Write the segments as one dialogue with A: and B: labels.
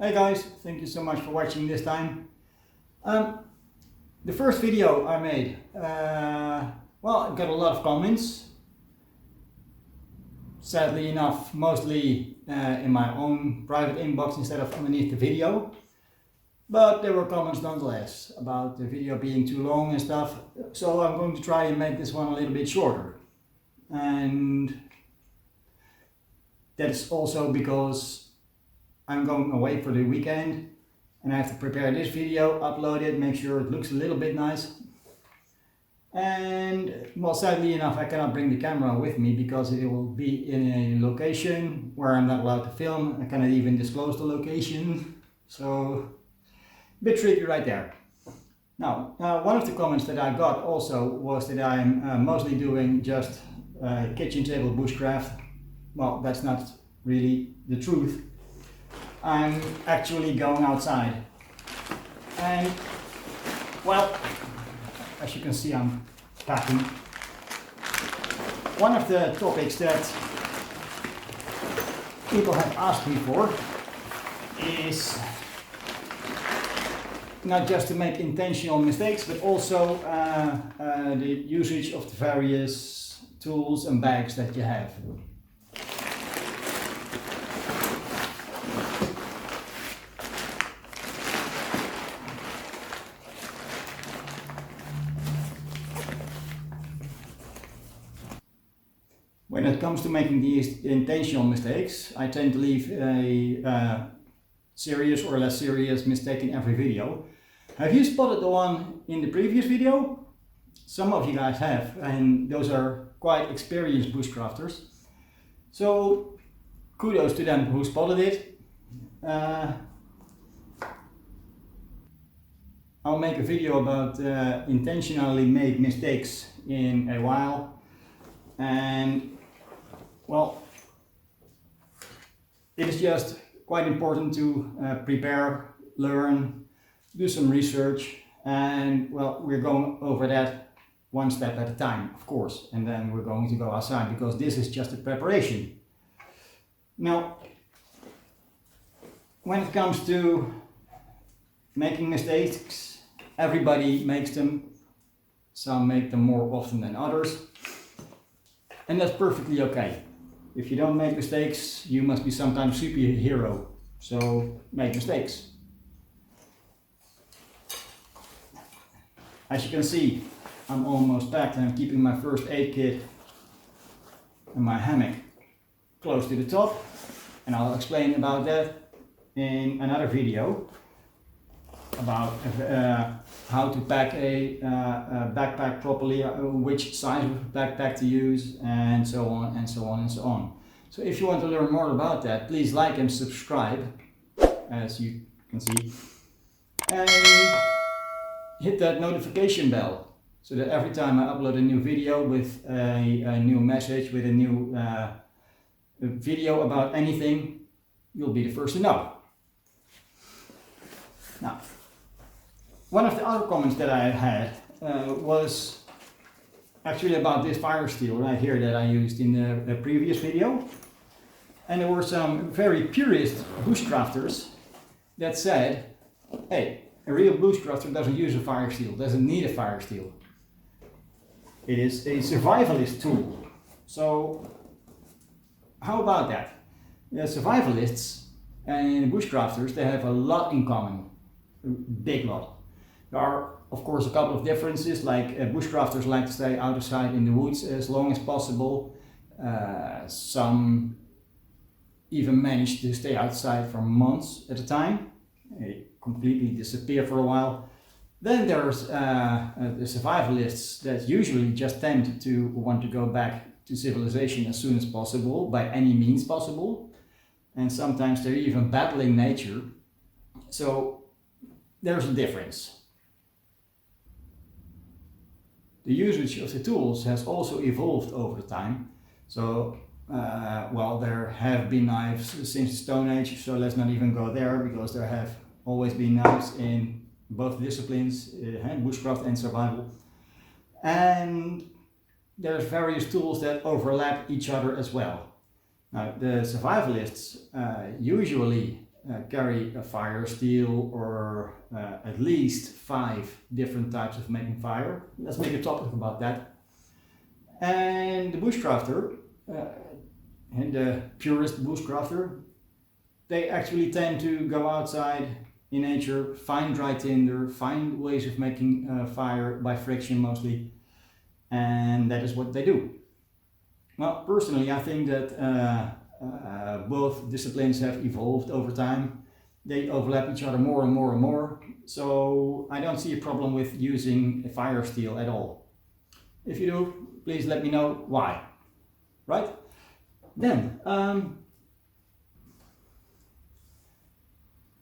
A: Hey guys, thank you so much for watching this time. The first video I made, well, I got a lot of comments. Sadly enough, mostly in my own private inbox instead of underneath the video. But there were comments nonetheless about the video being too long and stuff. So I'm going to try and make this one a little bit shorter. And that's also because I'm going away for the weekend and I have to prepare this video, upload it, make sure it looks a little bit nice. And well, sadly enough, I cannot bring the camera with me because it will be in a location where I'm not allowed to film. I cannot even disclose the location. So, a bit tricky right there. Now, one of the comments that I got also was that I'm mostly doing just kitchen table bushcraft. Well, that's not really the truth. I'm actually going outside. And, well, as you can see, I'm packing. One of the topics that people have asked me for is not just to make intentional mistakes, but also the usage of the various tools and bags that you have. When it comes to making these intentional mistakes, I tend to leave a serious or less serious mistake in every video. Have you spotted the one in the previous video? Some of you guys have, and those are quite experienced bushcrafters. So kudos to them who spotted it. I'll make a video about intentionally made mistakes in a while. And well, it is just quite important to prepare, learn, do some research, and well, we're going over that one step at a time, of course, and then we're going to go outside because this is just a preparation. Now, when it comes to making mistakes, everybody makes them. Some make them more often than others, and that's perfectly okay. If you don't make mistakes, you must be some kind of superhero. So make mistakes. As you can see, I'm almost packed and I'm keeping my first aid kit and my hammock close to the top. And I'll explain about that in another video about how to pack a backpack properly, which size of backpack to use, and so on and so on and so on. So if you want to learn more about that, please like and subscribe, as you can see, and hit that notification bell so that every time I upload a new video with a new message, with a new video about anything, you'll be the first to know. Now, one of the other comments that I had was actually about this fire steel right here that I used in the previous video. And there were some very purist bushcrafters that said, hey, a real bushcrafter doesn't use a fire steel, doesn't need a fire steel. It is a survivalist tool. So how about that? The survivalists and bushcrafters, they have a lot in common, a big lot. There are, of course, a couple of differences, like bushcrafters like to stay outside in the woods as long as possible. Some even manage to stay outside for months at a time. They completely disappear for a while. Then there's the survivalists that usually just tend to want to go back to civilization as soon as possible, by any means possible. And sometimes they're even battling nature. So there's a difference. The usage of the tools has also evolved over time. So, well, there have been knives since the Stone Age, so let's not even go there, because there have always been knives in both disciplines, bushcraft and survival. And there's various tools that overlap each other as well. Now, the survivalists usually carry a fire steel or at least 5 different types of making fire. Let's make a topic about that. And the bushcrafter, and the purist bushcrafter, they actually tend to go outside in nature, find dry tinder, find ways of making fire by friction mostly, and that is what they do. Well, personally, I think that both disciplines have evolved over time. They overlap each other more and more and more, so I don't see a problem with using a fire steel at all. If you do, please let me know why. Right? Then,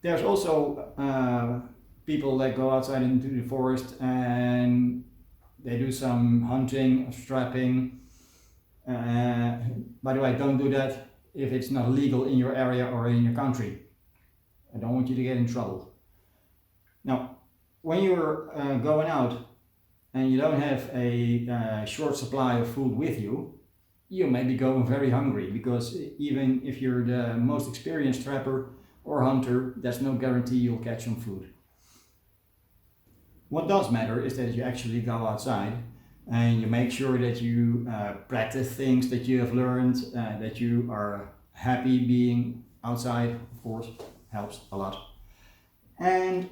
A: there's also people that go outside into the forest and they do some hunting, strapping. By the way, don't do that if it's not legal in your area or in your country. I don't want you to get in trouble. Now, when you're going out and you don't have a short supply of food with you, you may be going very hungry, because even if you're the most experienced trapper or hunter, there's no guarantee you'll catch some food. What does matter is that you actually go outside and you make sure that you practice things that you have learned, that you are happy being outside, of course, helps a lot. And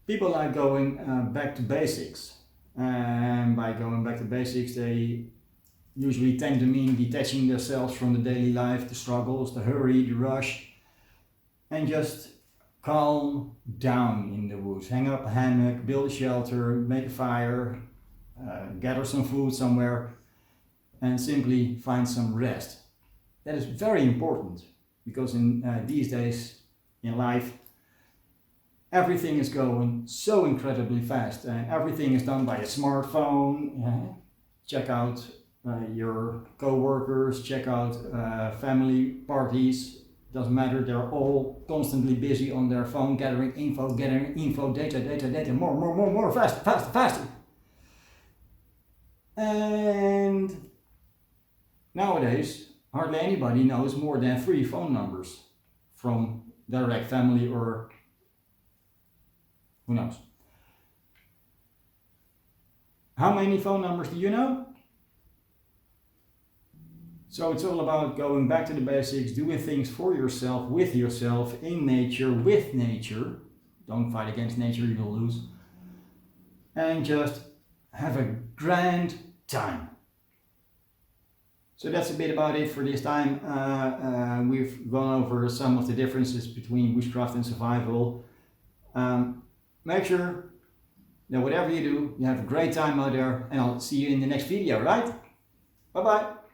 A: people like going back to basics. And by going back to basics, they usually tend to mean detaching themselves from the daily life, the struggles, the hurry, the rush, and just calm down in the woods. Hang up a hammock, build a shelter, make a fire, gather some food somewhere, and simply find some rest. That is very important, because in these days in life, everything is going so incredibly fast, and everything is done by a smartphone. Check out your co-workers, check out family parties. Doesn't matter, they're all constantly busy on their phone, gathering info, data, more, faster. And nowadays, hardly anybody knows more than 3 phone numbers from direct family or who knows. How many phone numbers do you know? So it's all about going back to the basics, doing things for yourself, with yourself, in nature, with nature. Don't fight against nature, you will lose. And just have a grand time. So that's a bit about it for this time. We've gone over some of the differences between bushcraft and survival. Make sure that whatever you do, you have a great time out there, and I'll see you in the next video, right? Bye bye.